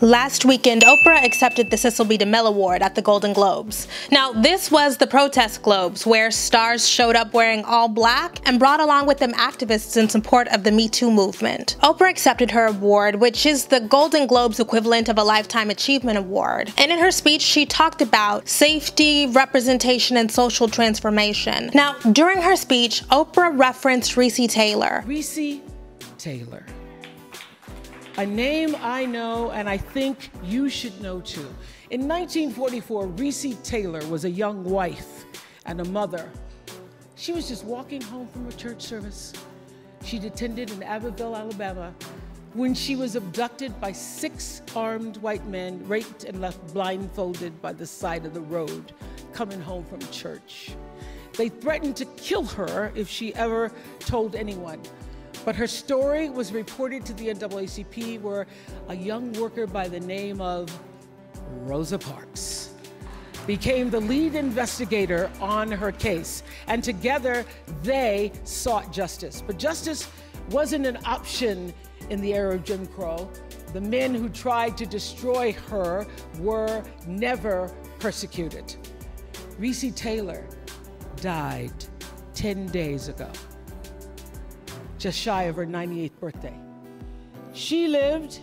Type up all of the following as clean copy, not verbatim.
Last weekend, Oprah accepted the Cecil B. DeMille Award at the Golden Globes. Now, this was the protest Globes, where stars showed up wearing all black and brought along with them activists in support of the Me Too movement. Oprah accepted her award, which is the Golden Globes equivalent of a Lifetime Achievement Award. And in her speech, she talked about safety, representation, and social transformation. Now, during her speech, Oprah referenced Recy Taylor. Recy Taylor. A name I know and I think you should know too. In 1944, Recy Taylor was a young wife and a mother. She was just walking home from a church service she'd attended in Abbeville, Alabama, when she was abducted by 6 armed white men, raped and left blindfolded by the side of the road, coming home from church. They threatened to kill her if she ever told anyone. But her story was reported to the NAACP, where a young worker by the name of Rosa Parks became the lead investigator on her case. And together, they sought justice. But justice wasn't an option in the era of Jim Crow. The men who tried to destroy her were never persecuted. Recy Taylor died 10 days ago, just shy of her 98th birthday. She lived,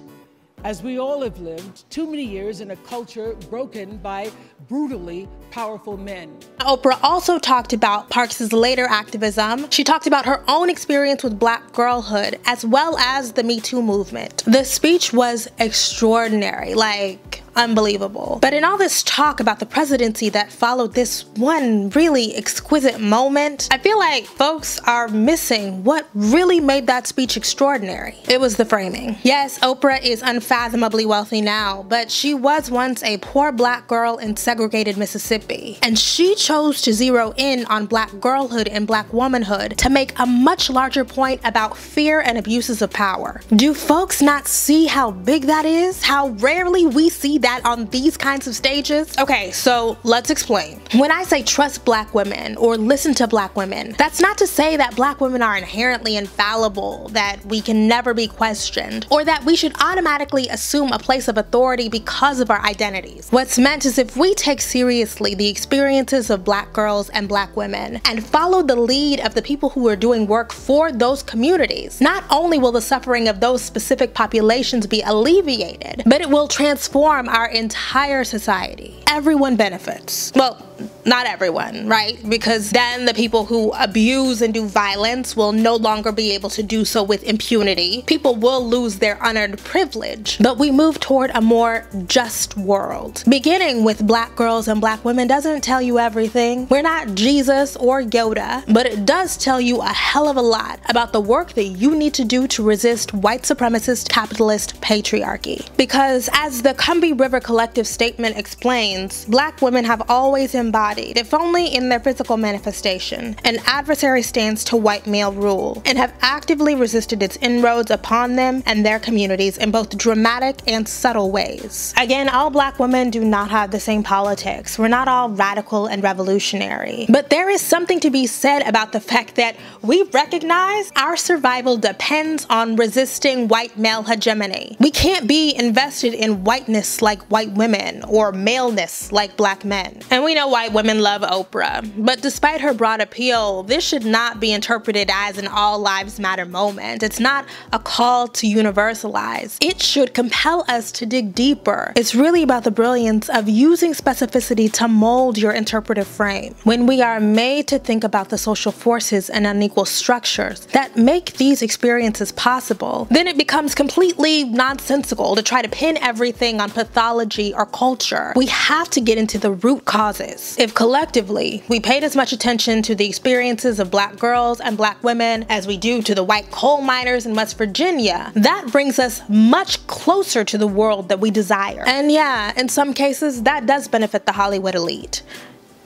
as we all have lived, too many years in a culture broken by brutally powerful men. Oprah also talked about Parks' later activism. She talked about her own experience with Black girlhood, as well as the Me Too movement. The speech was extraordinary, like unbelievable. But in all this talk about the presidency that followed this one really exquisite moment, I feel like folks are missing what really made that speech extraordinary. It was the framing. Yes, Oprah is unfathomably wealthy now, but she was once a poor Black girl in segregated Mississippi. And she chose to zero in on Black girlhood and Black womanhood to make a much larger point about fear and abuses of power. Do folks not see how big that is? How rarely we see that on these kinds of stages? Okay, so let's explain. When I say trust Black women or listen to Black women, that's not to say that Black women are inherently infallible, that we can never be questioned, or that we should automatically assume a place of authority because of our identities. What's meant is if we take seriously the experiences of Black girls and Black women and follow the lead of the people who are doing work for those communities, not only will the suffering of those specific populations be alleviated, but it will transform our entire society. Everyone benefits. Well, not everyone, right? Because then the people who abuse and do violence will no longer be able to do so with impunity. People will lose their unearned privilege, but we move toward a more just world. Beginning with Black girls and Black women doesn't tell you everything. We're not Jesus or Yoda, but it does tell you a hell of a lot about the work that you need to do to resist white supremacist capitalist patriarchy. Because as the Combahee River Collective statement explains, Black women have always embodied, if only in their physical manifestation, an adversary stance to white male rule, and have actively resisted its inroads upon them and their communities in both dramatic and subtle ways. Again, all Black women do not have the same politics. We're not all radical and revolutionary. But there is something to be said about the fact that we recognize our survival depends on resisting white male hegemony. We can't be invested in whiteness like white women or maleness like Black men. And we know white women love Oprah, but despite her broad appeal, this should not be interpreted as an all lives matter moment. It's not a call to universalize. It should compel us to dig deeper. It's really about the brilliance of using specificity to mold your interpretive frame. When we are made to think about the social forces and unequal structures that make these experiences possible, then it becomes completely nonsensical to try to pin everything on pathology or culture. We have to get into the root causes. If collectively we paid as much attention to the experiences of Black girls and Black women as we do to the white coal miners in West Virginia, that brings us much closer to the world that we desire. And yeah, in some cases that does benefit the Hollywood elite,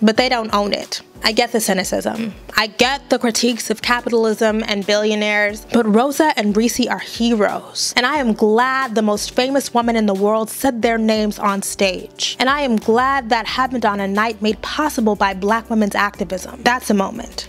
but they don't own it. I get the cynicism. I get the critiques of capitalism and billionaires, but Rosa and Recy are heroes. And I am glad the most famous woman in the world said their names on stage. And I am glad that happened on a night made possible by Black women's activism. That's a moment.